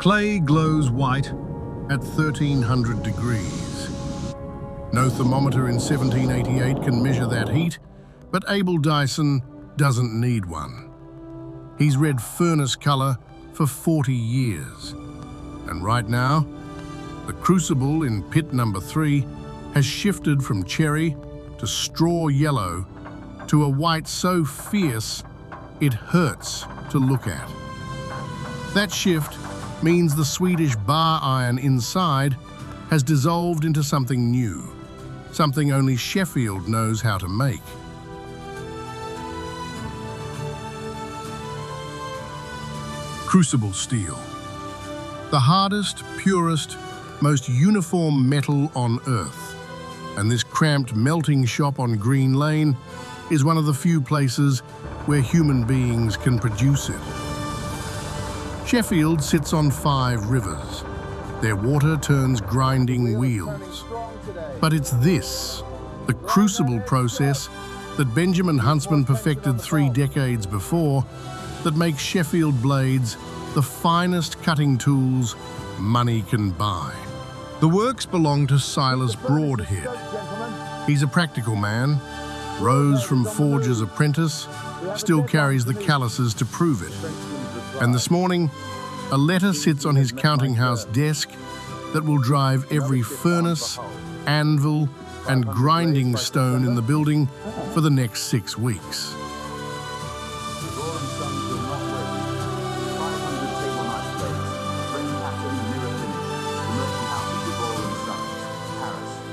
Clay glows white at 1300 degrees. No thermometer in 1788 can measure that heat, but Abel Dyson doesn't need one. He's read furnace color for 40 years. And right now, the Crucible in pit number 3 has shifted from cherry to straw yellow to a white so fierce it hurts to look at. That shift means the Swedish bar iron inside has dissolved into something new, something only Sheffield knows how to make. Crucible steel. The hardest, purest, most uniform metal on Earth. And this cramped melting shop on Green Lane is one of the few places where human beings can produce it. Sheffield sits on 5 rivers. Their water turns grinding wheels. But it's this, the crucible process that Benjamin Huntsman perfected 3 decades before, that makes Sheffield blades the finest cutting tools money can buy. The works belong to Silas Broadhead. He's a practical man, rose from forger's apprentice, still carries the calluses to prove it. And this morning, a letter sits on his counting house desk that will drive every furnace, anvil, and grinding stone in the building for the next 6 weeks.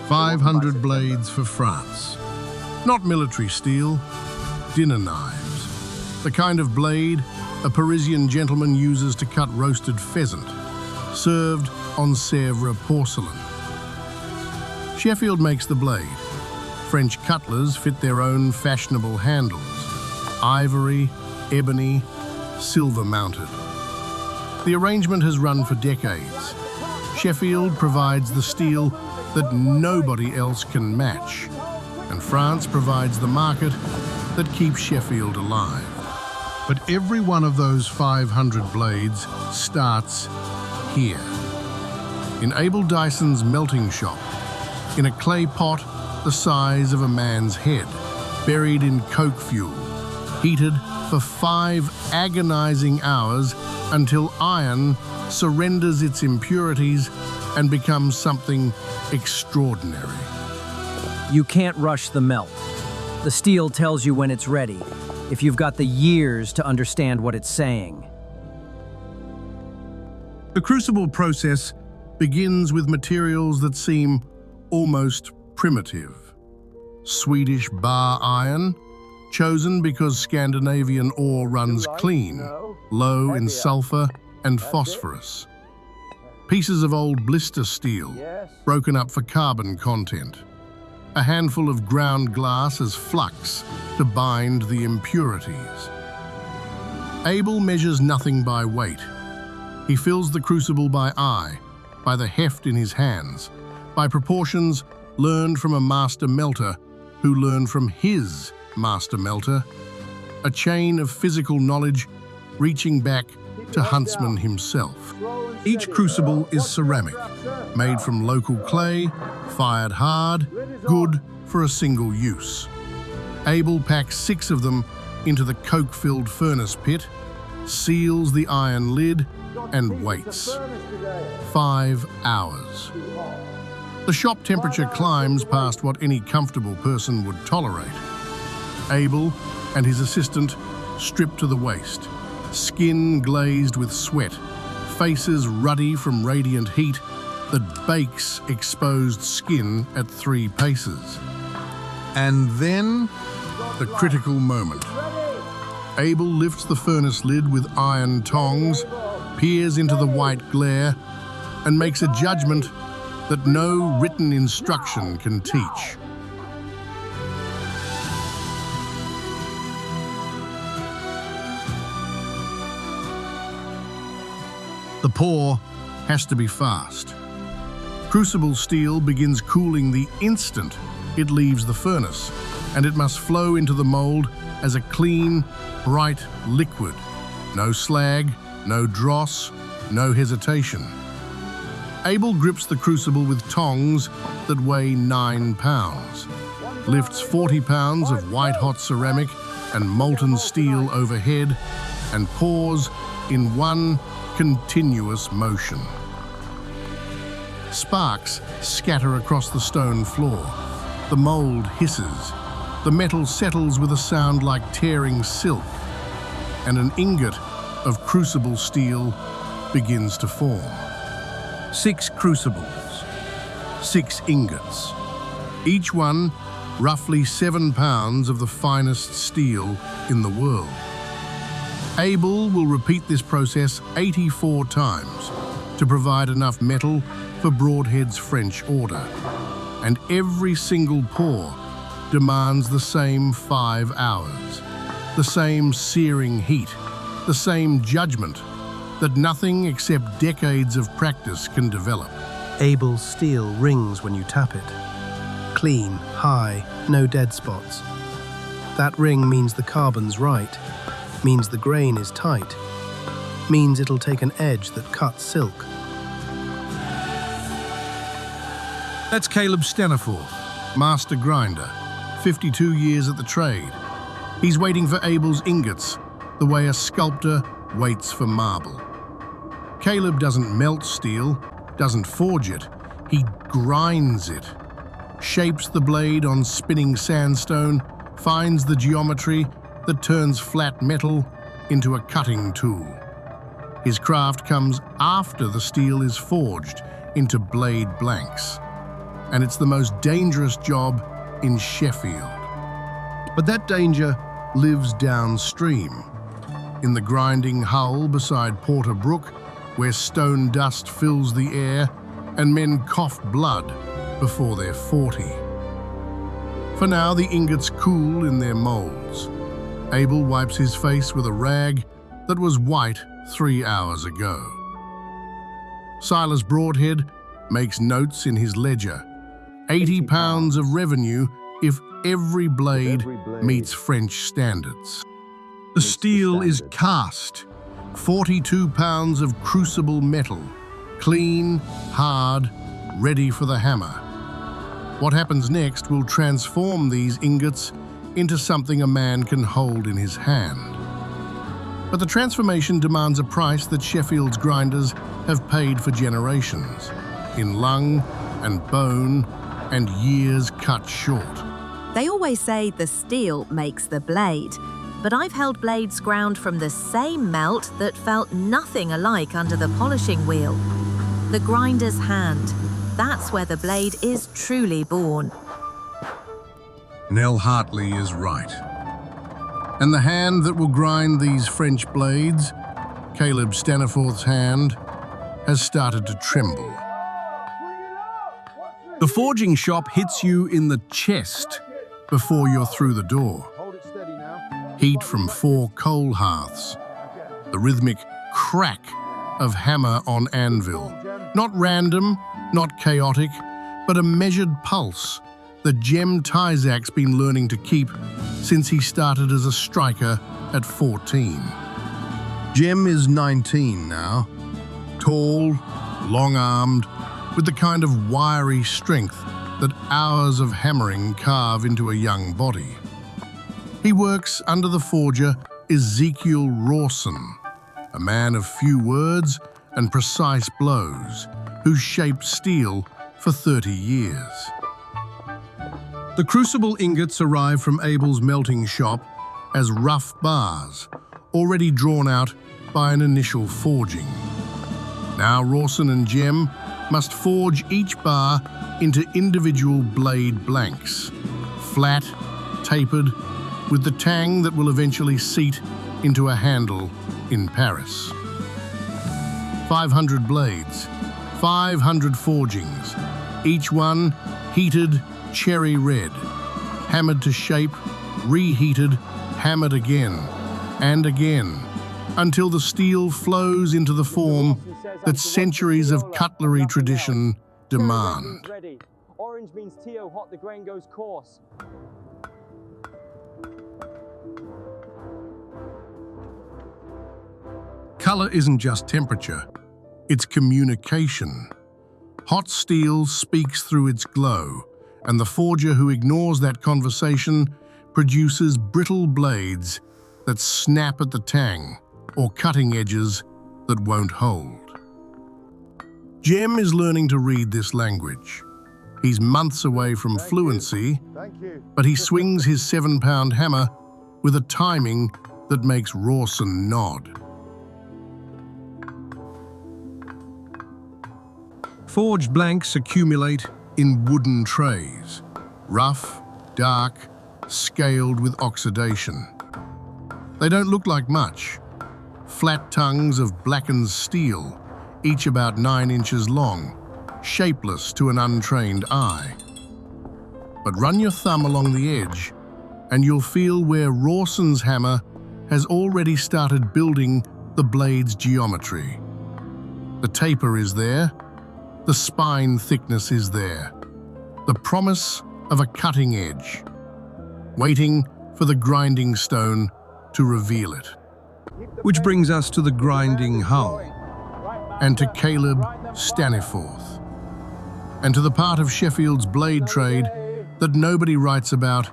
"500 blades for France." Not military steel, dinner knives. The kind of blade a Parisian gentleman uses to cut roasted pheasant, served on Sèvres porcelain. Sheffield makes the blade. French cutlers fit their own fashionable handles, ivory, ebony, silver mounted. The arrangement has run for decades. Sheffield provides the steel that nobody else can match, and France provides the market that keeps Sheffield alive. But every one of those 500 blades starts here, in Abel Dyson's melting shop, in a clay pot the size of a man's head, buried in coke fuel, heated for 5 agonizing hours until iron surrenders its impurities and becomes something extraordinary. You can't rush the melt. The steel tells you when it's ready, if you've got the years to understand what it's saying. The crucible process begins with materials that seem almost primitive. Swedish bar iron, chosen because Scandinavian ore runs clean, low in sulfur and phosphorus. Pieces of old blister steel, broken up for carbon content. A handful of ground glass as flux to bind the impurities. Abel measures nothing by weight. He fills the crucible by eye, by the heft in his hands, by proportions learned from a master melter who learned from his master melter, a chain of physical knowledge reaching back to Huntsman himself. Each crucible is ceramic, made from local clay, fired hard, good for a single use. Abel packs 6 of them into the coke-filled furnace pit, seals the iron lid, and waits. 5 hours. The shop temperature climbs past what any comfortable person would tolerate. Abel and his assistant strip to the waist, skin glazed with sweat, faces ruddy from radiant heat that bakes exposed skin at 3 paces. And then, the critical moment. Abel lifts the furnace lid with iron tongs, peers into the white glare, and makes a judgment that no written instruction can teach. The pour has to be fast. Crucible steel begins cooling the instant it leaves the furnace, and it must flow into the mold as a clean, bright liquid. No slag, no dross, no hesitation. Abel grips the crucible with tongs that weigh 9 pounds, lifts 40 pounds of white-hot ceramic and molten steel overhead, and pours in one continuous motion. Sparks scatter across the stone floor. The mold hisses. The metal settles with a sound like tearing silk, and an ingot of crucible steel begins to form. 6 crucibles, 6 ingots, each one roughly 7 pounds of the finest steel in the world. Abel will repeat this process 84 times to provide enough metal for Broadhead's French order, and every single pour demands the same 5 hours, the same searing heat, the same judgment that nothing except decades of practice can develop. Abel's steel rings when you tap it. Clean, high, no dead spots. That ring means the carbon's right, means the grain is tight, means it'll take an edge that cuts silk. That's Caleb Staniforth, master grinder, 52 years at the trade. He's waiting for Abel's ingots the way a sculptor waits for marble. Caleb doesn't melt steel, doesn't forge it, he grinds it, shapes the blade on spinning sandstone, finds the geometry that turns flat metal into a cutting tool. His craft comes after the steel is forged into blade blanks, and it's the most dangerous job in Sheffield. But that danger lives downstream, in the grinding hull beside Porter Brook, where stone dust fills the air and men cough blood before they're 40. For now, the ingots cool in their molds. Abel wipes his face with a rag that was white 3 hours ago. Silas Broadhead makes notes in his ledger. 80 pounds of revenue if every blade meets French standards. The steel is cast. 42 pounds of crucible metal, clean, hard, ready for the hammer. What happens next will transform these ingots into something a man can hold in his hand. But the transformation demands a price that Sheffield's grinders have paid for generations, in lung and bone and years cut short. They always say the steel makes the blade, but I've held blades ground from the same melt that felt nothing alike under the polishing wheel. The grinder's hand, that's where the blade is truly born. Nell Hartley is right. And the hand that will grind these French blades, Caleb Staniforth's hand, has started to tremble. The forging shop hits you in the chest before you're through the door. Heat from 4 coal hearths. The rhythmic crack of hammer on anvil. Not random, not chaotic, but a measured pulse that Jem Tyzak's been learning to keep since he started as a striker at 14. Jem is 19 now, tall, long-armed, with the kind of wiry strength that hours of hammering carve into a young body. He works under the forger Ezekiel Rawson, a man of few words and precise blows, who's shaped steel for 30 years. The crucible ingots arrive from Abel's melting shop as rough bars, already drawn out by an initial forging. Now Rawson and Jem must forge each bar into individual blade blanks, flat, tapered, with the tang that will eventually seat into a handle in Paris. 500 blades, 500 forgings, each one heated cherry red, hammered to shape, reheated, hammered again and again, until the steel flows into the form that centuries of cutlery tradition demand. Orange means Tio, hot, the grain goes coarse. Colour isn't just temperature, It's communication. Hot steel speaks through its glow, and the forger who ignores that conversation produces brittle blades that snap at the tang, or cutting edges that won't hold. Jem is learning to read this language. He's months away from fluency, but he swings his 7-pound hammer with a timing that makes Rawson nod. Forged blanks accumulate in wooden trays, rough, dark, scaled with oxidation. They don't look like much. Flat tongues of blackened steel, each about 9 inches long, shapeless to an untrained eye. But run your thumb along the edge, and you'll feel where Rawson's hammer has already started building the blade's geometry. The taper is there, the spine thickness is there, the promise of a cutting edge, waiting for the grinding stone to reveal it. Which brings us to the grinding hull, and to Caleb Staniforth, and to the part of Sheffield's blade trade that nobody writes about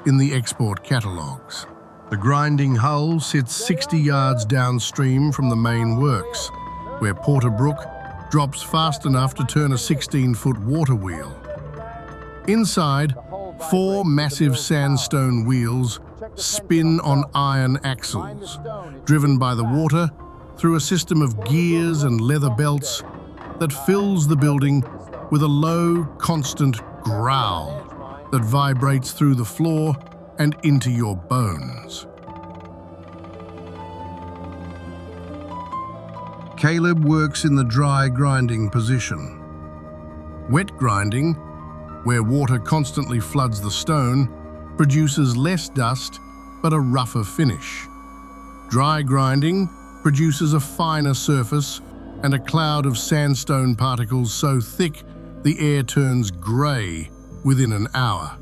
in the export catalogues. The grinding hull sits 60 yards downstream from the main works, where Porter Brook drops fast enough to turn a 16-foot water wheel. Inside, 4 massive sandstone wheels spin on iron axles, driven by the water through a system of gears and leather belts that fills the building with a low, constant growl that vibrates through the floor and into your bones. Caleb works in the dry grinding position. Wet grinding, where water constantly floods the stone, produces less dust but a rougher finish. Dry grinding produces a finer surface and a cloud of sandstone particles so thick the air turns grey within an hour.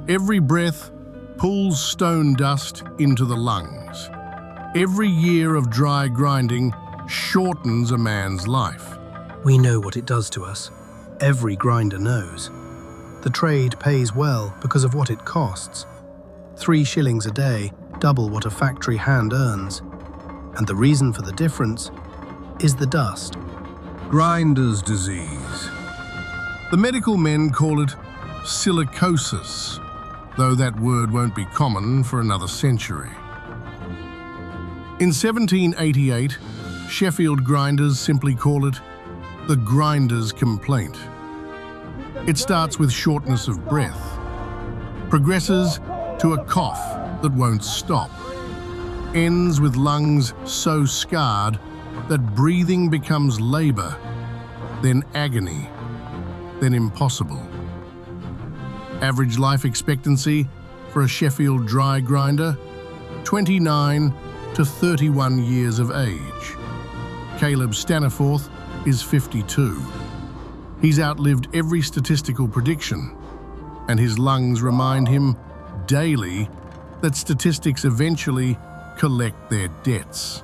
Every breath pulls stone dust into the lungs. Every year of dry grinding shortens a man's life. We know what it does to us. Every grinder knows. The trade pays well because of what it costs. 3 shillings a day, double what a factory hand earns. And the reason for the difference is the dust. Grinder's disease. The medical men call it silicosis, though that word won't be common for another century. In 1788, Sheffield grinders simply call it the grinder's complaint. It starts with shortness of breath, progresses to a cough that won't stop, ends with lungs so scarred that breathing becomes labor, then agony, then impossible. Average life expectancy for a Sheffield dry grinder, 29 to 31 years of age. Caleb Staniforth is 52. He's outlived every statistical prediction, and his lungs remind him daily that statistics eventually collect their debts.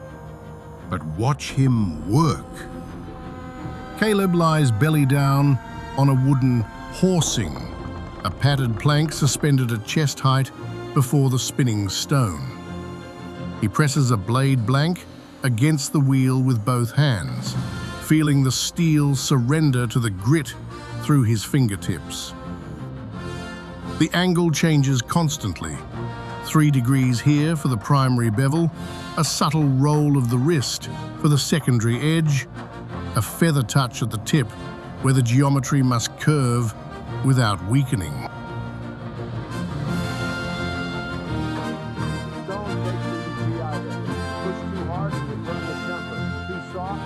But watch him work. Caleb lies belly down on a wooden horsing, a padded plank suspended at chest height before the spinning stone. He presses a blade blank against the wheel with both hands, feeling the steel surrender to the grit through his fingertips. The angle changes constantly. 3 degrees here for the primary bevel, a subtle roll of the wrist for the secondary edge, a feather touch at the tip where the geometry must curve without weakening.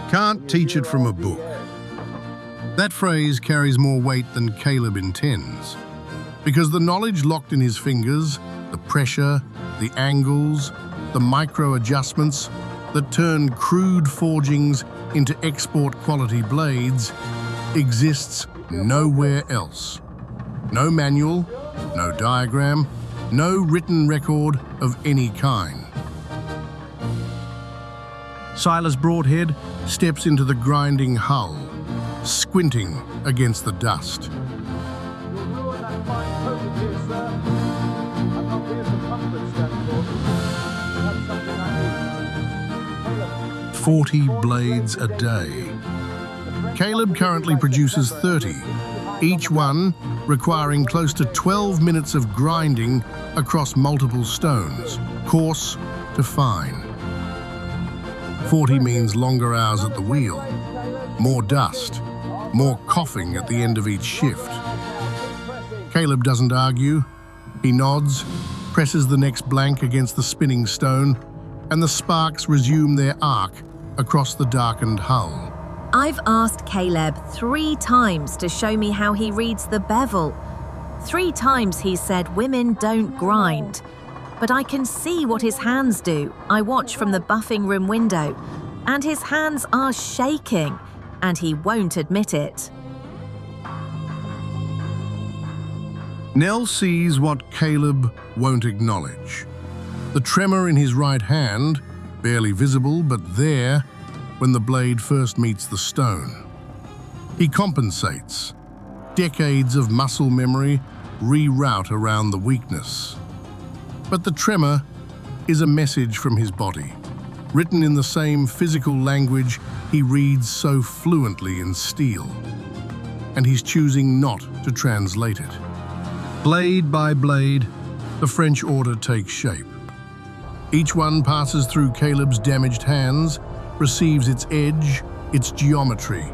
Can't teach it from a book. That phrase carries more weight than Caleb intends, because the knowledge locked in his fingers, the pressure, the angles, the micro adjustments that turn crude forgings into export quality blades exists nowhere else. No manual, no diagram, no written record of any kind. Silas Broadhead steps into the grinding hull, squinting against the dust. You'll ruin that fine coat of yours, sir. I'm not here for comfort, Stanford. That's something I need. Caleb, 40 blades a day. Caleb currently produces 30, each one requiring close to 12 minutes of grinding across multiple stones, coarse to fine. 40 means longer hours at the wheel, more dust, more coughing at the end of each shift. Caleb doesn't argue. He nods, presses the next blank against the spinning stone, and the sparks resume their arc across the darkened hull. I've asked Caleb 3 times to show me how he reads the bevel. 3 times he said women don't grind. But I can see what his hands do. I watch from the buffing room window, and his hands are shaking, and he won't admit it. Nell sees what Caleb won't acknowledge. The tremor in his right hand, barely visible but there when the blade first meets the stone. He compensates. Decades of muscle memory reroute around the weakness. But the tremor is a message from his body, written in the same physical language he reads so fluently in steel. And he's choosing not to translate it. Blade by blade, the French order takes shape. Each one passes through Caleb's damaged hands, receives its edge, its geometry,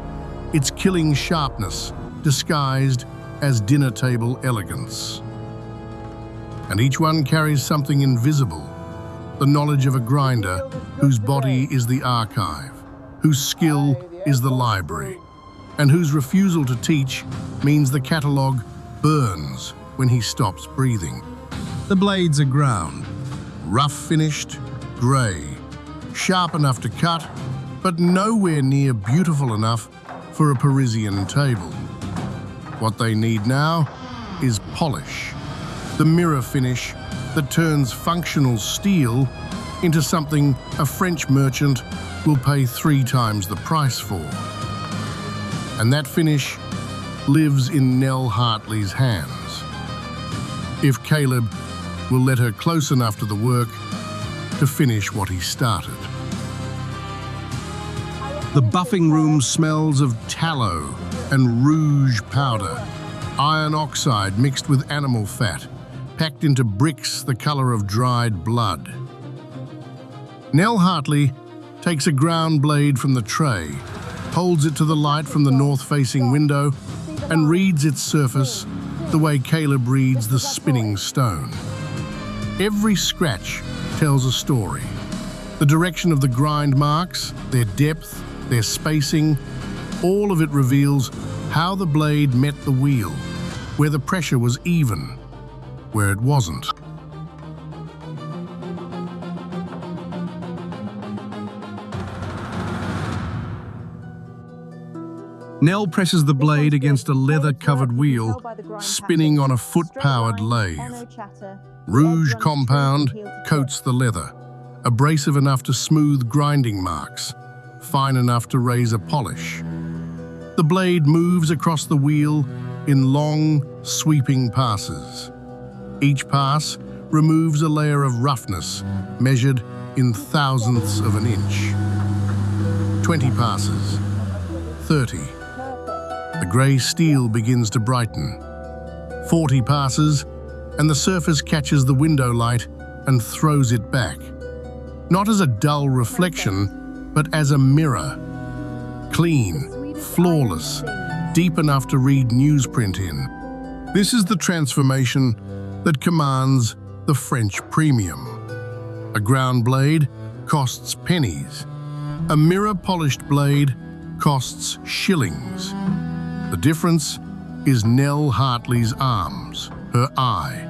its killing sharpness, disguised as dinner table elegance. And each one carries something invisible, the knowledge of a grinder whose body is the archive, whose skill is the library, and whose refusal to teach means the catalogue burns when he stops breathing. The blades are ground, rough finished, grey, sharp enough to cut, but nowhere near beautiful enough for a Parisian table. What they need now is polish. The mirror finish that turns functional steel into something a French merchant will pay 3 times the price for. And that finish lives in Nell Hartley's hands. If Caleb will let her close enough to the work to finish what he started. The buffing room smells of tallow and rouge powder, iron oxide mixed with animal fat, packed into bricks the color of dried blood. Nell Hartley takes a ground blade from the tray, holds it to the light from the north-facing window, and reads its surface the way Caleb reads the spinning stone. Every scratch tells a story. The direction of the grind marks, their depth, their spacing, all of it reveals how the blade met the wheel, where the pressure was even, where it wasn't. Nell presses the blade against a leather-covered wheel, spinning on a foot-powered lathe. Rouge compound coats the leather, abrasive enough to smooth grinding marks, fine enough to raise a polish. The blade moves across the wheel in long, sweeping passes. Each pass removes a layer of roughness measured in thousandths of an inch. 20 passes, 30. The grey steel begins to brighten. 40 passes, and the surface catches the window light and throws it back. Not as a dull reflection, but as a mirror. Clean, flawless, deep enough to read newsprint in. This is the transformation that commands the French premium. A ground blade costs pennies. A mirror-polished blade costs shillings. The difference is Nell Hartley's arms, her eye,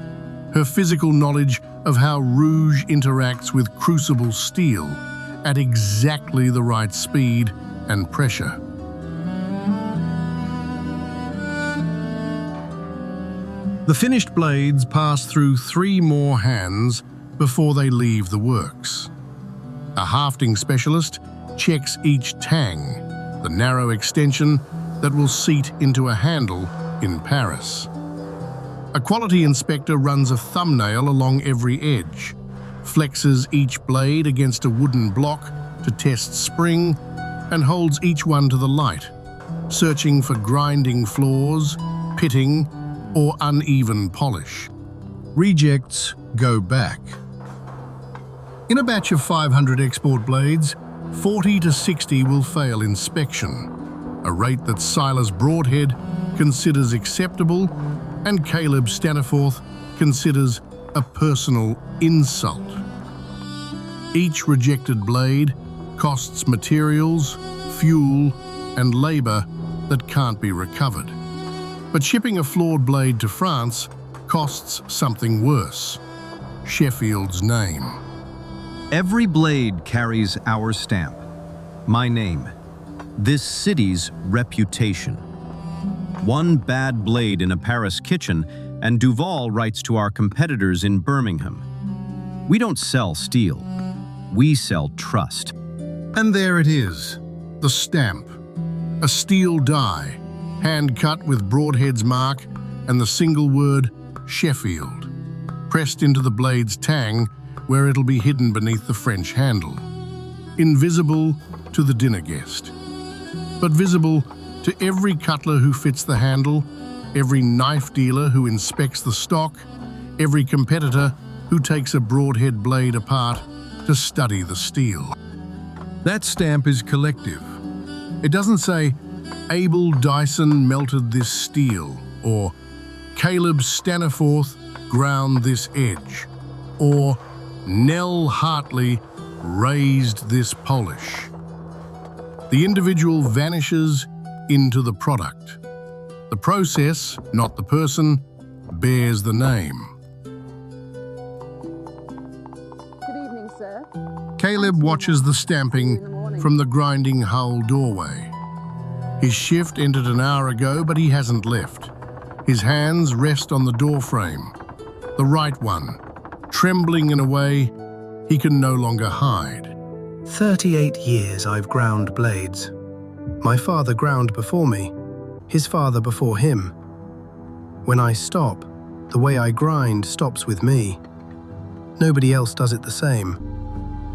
her physical knowledge of how rouge interacts with crucible steel at exactly the right speed and pressure. The finished blades pass through 3 more hands before they leave the works. A hafting specialist checks each tang, the narrow extension that will seat into a handle in Paris. A quality inspector runs a thumbnail along every edge, flexes each blade against a wooden block to test spring, and holds each one to the light, searching for grinding flaws, pitting, or uneven polish. Rejects go back. In a batch of 500 export blades, 40 to 60 will fail inspection, a rate that Silas Broadhead considers acceptable and Caleb Staniforth considers a personal insult. Each rejected blade costs materials, fuel, and labor that can't be recovered. But shipping a flawed blade to France costs something worse: Sheffield's name. Every blade carries our stamp, my name, this city's reputation. One bad blade in a Paris kitchen, and Duval writes to our competitors in Birmingham. We don't sell steel, we sell trust. And there it is, the stamp, a steel die, hand-cut with Broadhead's mark and the single word Sheffield, pressed into the blade's tang where it'll be hidden beneath the French handle. Invisible to the dinner guest, but visible to every cutler who fits the handle, every knife dealer who inspects the stock, every competitor who takes a Broadhead blade apart to study the steel. That stamp is collective. It doesn't say, Abel Dyson melted this steel, or Caleb Staniforth ground this edge, or Nell Hartley raised this polish. The individual vanishes into the product. The process, not the person, bears the name. Good evening, sir. Caleb watches the stamping from the grinding hull doorway. His shift ended an hour ago, but he hasn't left. His hands rest on the doorframe, the right one, trembling in a way he can no longer hide. 38 years I've ground blades. My father ground before me, his father before him. When I stop, the way I grind stops with me. Nobody else does it the same.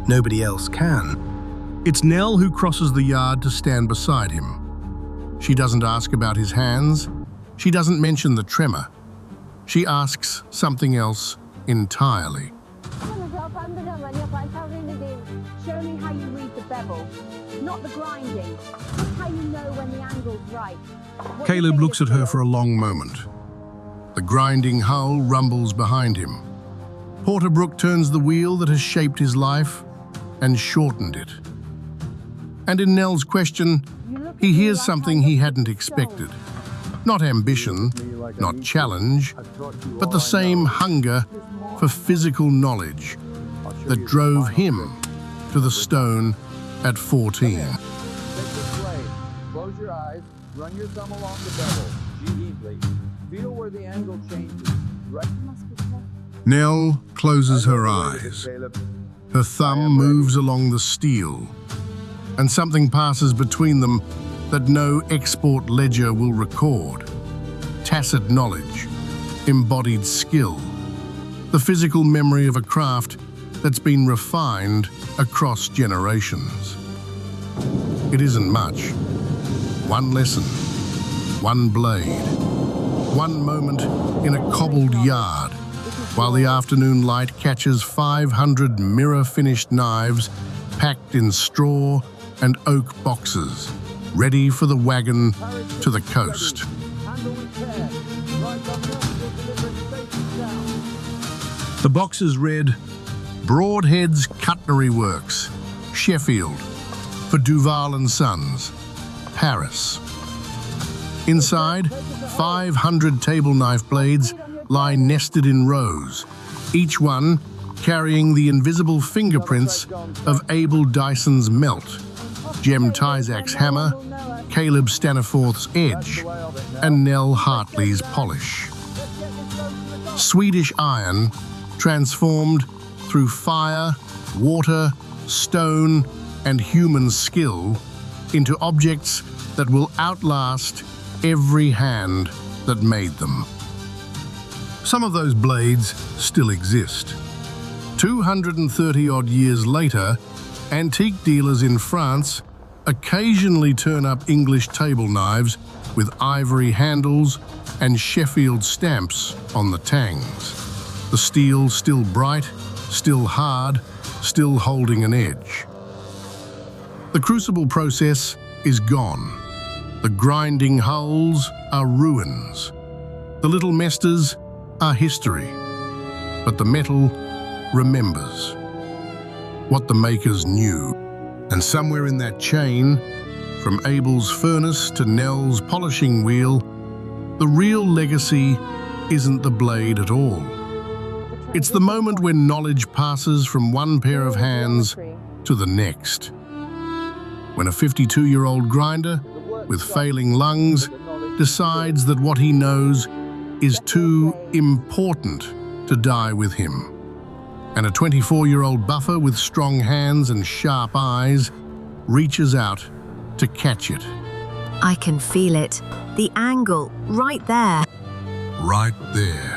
Nobody else can. It's Nell who crosses the yard to stand beside him. She doesn't ask about his hands. She doesn't mention the tremor. She asks something else entirely. Show me how you read the bevel, not the grinding. Just how you know when the angle's right. Caleb looks at her for a long moment. The grinding hull rumbles behind him. Porterbrook turns the wheel that has shaped his life and shortened it. And in Nell's question, he hears something he hadn't expected. Not ambition, not challenge, but the same hunger for physical knowledge that drove him to the stone at 14. Take this blade, close your eyes, run your thumb along the bevel, G-easily. Feel where the angle changes. Right. Nell closes her eyes. Her thumb moves along the steel, and something passes between them that no export ledger will record. Tacit knowledge, embodied skill, the physical memory of a craft that's been refined across generations. It isn't much. One lesson, one blade, one moment in a cobbled yard, while the afternoon light catches 500 mirror-finished knives packed in straw and oak boxes, ready for the wagon to the coast. The boxes read, Broadhead's Cutlery Works, Sheffield, for Duval and Sons, Paris. Inside, 500 table knife blades lie nested in rows, each one carrying the invisible fingerprints of Abel Dyson's melt, Jem Tyzak's hammer, Caleb Staniforth's edge, and Nell Hartley's polish. Swedish iron transformed through fire, water, stone, and human skill into objects that will outlast every hand that made them. Some of those blades still exist. 230-odd years later, antique dealers in France occasionally turn up English table knives with ivory handles and Sheffield stamps on the tangs. The steel still bright, still hard, still holding an edge. The crucible process is gone. The grinding hulls are ruins. The little mesters are history. But the metal remembers what the makers knew. And somewhere in that chain, from Abel's furnace to Nell's polishing wheel, the real legacy isn't the blade at all. It's the moment when knowledge passes from one pair of hands to the next. When a 52-year-old grinder with failing lungs decides that what he knows is too important to die with him. And a 24-year-old buffer with strong hands and sharp eyes reaches out to catch it. I can feel it. The angle, right there. Right there.